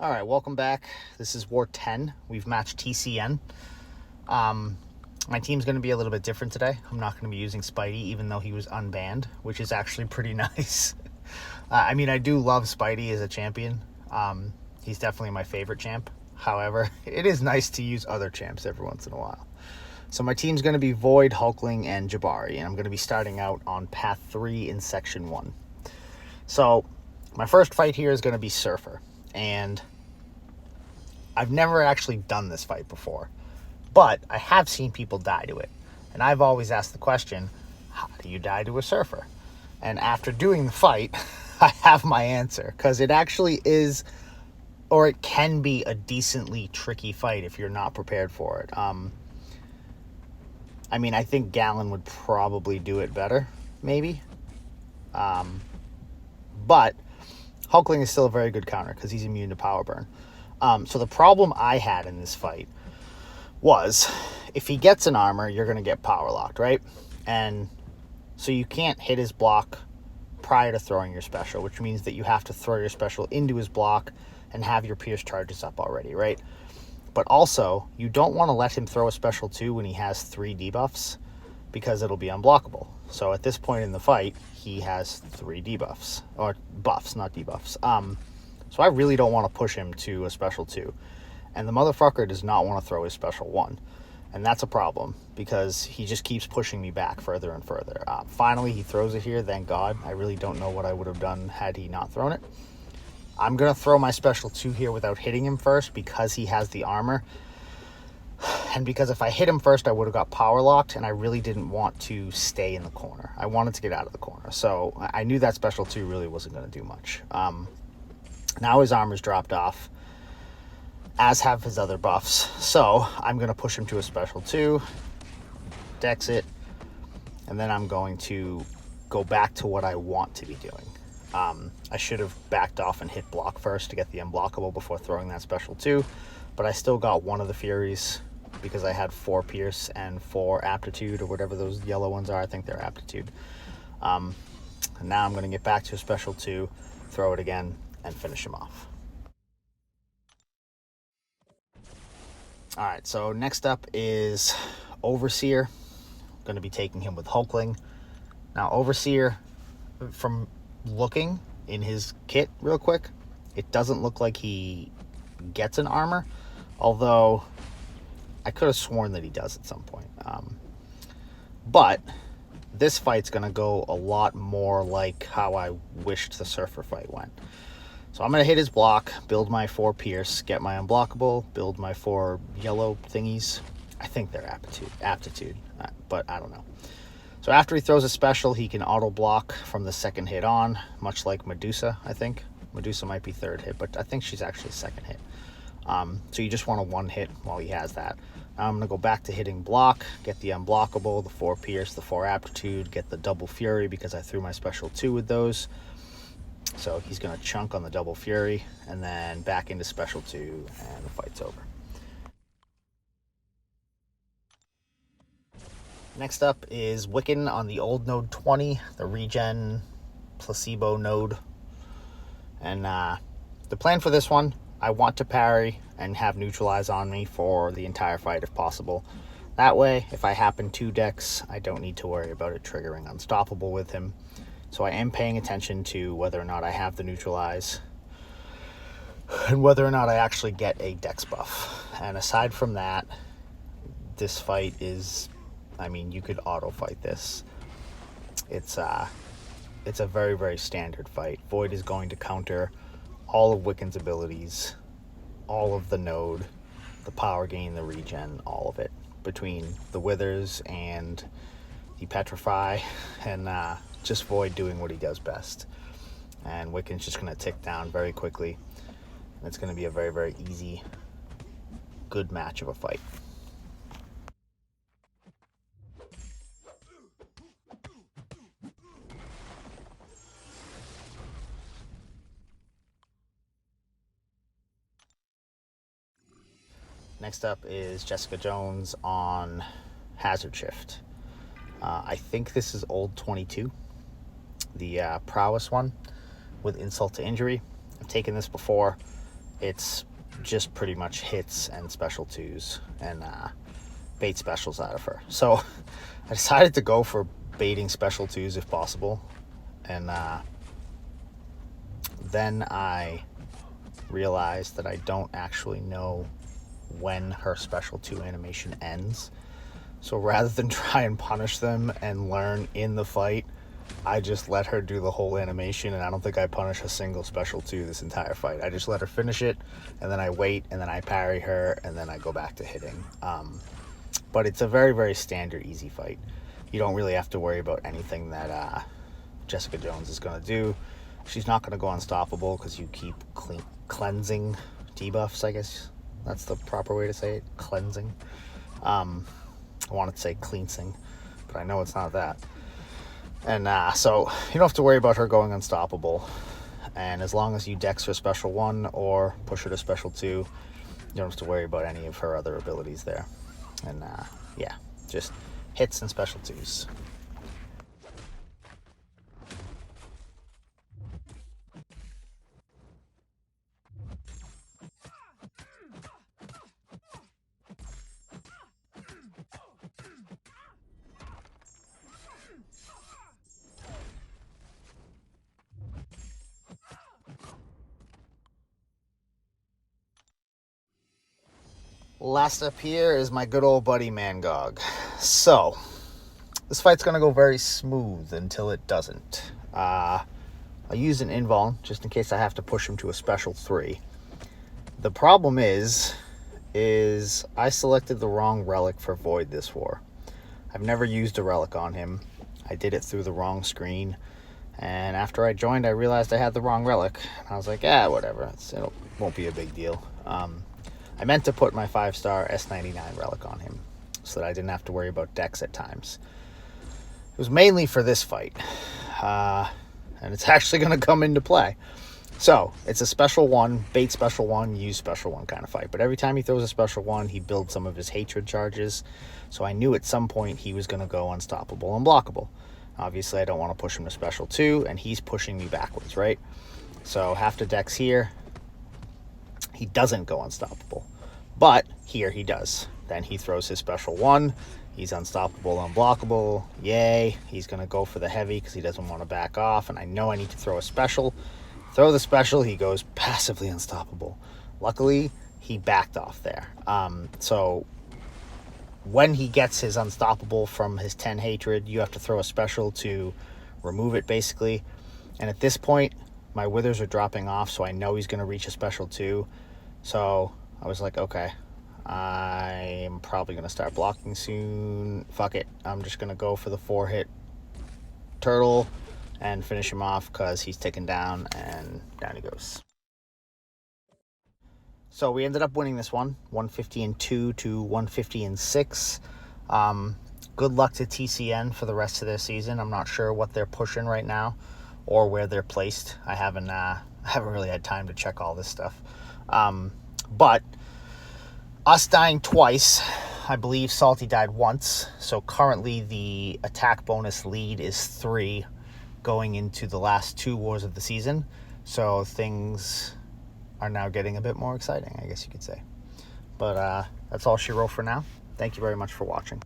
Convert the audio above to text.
All right, welcome back. This is War 10. We've matched TCN. My team's going to be a little bit different today. I'm not going to be using Spidey, even though he was unbanned, which is actually pretty nice. I mean, I do love Spidey as a champion. He's definitely my favorite champ. However, it is nice to use other champs every once in a while. So my team's going to be Void, Hulkling, and Jabari, and I'm going to be starting out on Path 3 in Section 1. So my first fight here is going to be Surfer, and I've never actually done this fight before, but I have seen people die to it, and I've always asked the question, how do you die to a Surfer? And after doing the fight, I have my answer, because it actually is, or it can be, a decently tricky fight if you're not prepared for it. I mean, I think Gallon would probably do it better, maybe. But Hulkling is still a very good counter because he's immune to power burn. So the problem I had in this fight was, if he gets an armor, you're going to get power locked, right? And so you can't hit his block prior to throwing your special, which means that you have to throw your special into his block and have your pierce charges up already, right? But also, you don't want to let him throw a special too when he has 3 debuffs, because it'll be unblockable. So at this point in the fight, he has 3 debuffs, or buffs, not debuffs. So I really don't want to push him to a special 2. And the motherfucker does not want to throw his special 1. And that's a problem, because he just keeps pushing me back further and further. Finally, he throws it here, thank God. I really don't know what I would have done had he not thrown it. I'm going to throw my special 2 here without hitting him first, because he has the armor. And because if I hit him first, I would have got power locked, and I really didn't want to stay in the corner. I wanted to get out of the corner. So I knew that special 2 really wasn't going to do much. Now his armor's dropped off, as have his other buffs. So I'm going to push him to a special 2, dex it, and then I'm going to go back to what I want to be doing. I should have backed off and hit block first to get the unblockable before throwing that special 2, but I still got one of the Furies because I had 4 Pierce and 4 Aptitude, or whatever those yellow ones are. I think they're Aptitude. And now I'm going to get back to a special 2, throw it again, and finish him off. All right, so next up is Overseer. I'm going to be taking him with Hulkling. Now, Overseer, from looking in his kit real quick, it doesn't look like he gets an armor, although I could have sworn that he does at some point. But this fight's going to go a lot more like how I wished the Surfer fight went. So I'm going to hit his block, build my 4 Pierce, get my unblockable, build my 4 yellow thingies. I think they're aptitude, but I don't know. So after he throws a special, he can auto block from the second hit on, much like Medusa, I think. Medusa might be 3rd hit, but I think she's actually 2nd hit. So you just want a 1 hit while he has that. Now I'm going to go back to hitting block, get the unblockable, the 4 Pierce, the 4 Aptitude, get the double Fury because I threw my special 2 with those. So he's going to chunk on the double Fury, and then back into special 2, and the fight's over. Next up is Wiccan on the old node 20, the regen placebo node. And the plan for this one, I want to parry and have neutralize on me for the entire fight if possible. That way, if I happen to dex, I don't need to worry about it triggering unstoppable with him. So I am paying attention to whether or not I have the neutralize and whether or not I actually get a dex buff. And aside from that, this fight is, I mean, you could auto fight this. It's a very, very standard fight. Void is going to counter all of Wiccan's abilities, all of the node, the power gain, the regen, all of it, between the Withers and the Petrify, and just Void doing what he does best. And Wiccan's just going to tick down very quickly. And it's going to be a very, very easy, good match of a fight. Next up is Jessica Jones on Hazard Shift. I think this is old 22, the prowess one with insult to injury. I've taken this before. it's just pretty much hits and special twos and bait specials out of her. So I decided to go for baiting special twos if possible. And then I realized that I don't actually know when her special two animation ends. So rather than try and punish them and learn in the fight, I just let her do the whole animation, and I don't think I punish a single special two this entire fight. I just let her finish it, and then I wait, and then I parry her, and then I go back to hitting. But it's a very, very standard easy fight. You don't really have to worry about anything that Jessica Jones is going to do. She's not going to go unstoppable because you keep cleansing debuffs, I guess. That's the proper way to say it, cleansing. I wanted to say cleansing, but I know it's not that. And so you don't have to worry about her going unstoppable. And as long as you dex her special 1 or push her to special 2, you don't have to worry about any of her other abilities there. And yeah, just hits and special 2s. Last up here is my good old buddy Mangog. So, this fight's going to go very smooth until it doesn't. I'll use an invuln just in case I have to push him to a special 3. The problem is I selected the wrong relic for Void this war. I've never used a relic on him. I did it through the wrong screen. And after I joined, I realized I had the wrong relic. I was like, whatever. It won't be a big deal. I meant to put my 5-star S99 relic on him so that I didn't have to worry about dex at times. It was mainly for this fight. And it's actually going to come into play. So, it's a special 1, bait special 1, use special 1 kind of fight. But every time he throws a special 1, he builds some of his hatred charges. So I knew at some point he was going to go unstoppable, unblockable. Obviously, I don't want to push him to special 2, and he's pushing me backwards, right? So, half to dex here. He doesn't go unstoppable. But here he does. Then he throws his special 1. He's unstoppable, unblockable. Yay. He's going to go for the heavy because he doesn't want to back off. And I know I need to throw a special. Throw the special. He goes passively unstoppable. Luckily, he backed off there. So when he gets his unstoppable from his 10 hatred, you have to throw a special to remove it, basically. And at this point, my withers are dropping off, so I know he's going to reach a special 2. So I was like, okay, I'm probably going to start blocking soon. Fuck it. I'm just going to go for the 4-hit turtle and finish him off because he's taken down, and down he goes. So we ended up winning this one, 150-2 to 150-6. Good luck to TCN for the rest of their season. I'm not sure what they're pushing right now or where they're placed. I haven't really had time to check all this stuff. But us dying twice, I believe Salty died once. So currently the attack bonus lead is 3 going into the last 2 wars of the season. So things are now getting a bit more exciting, I guess you could say. But that's all she wrote for now. Thank you very much for watching.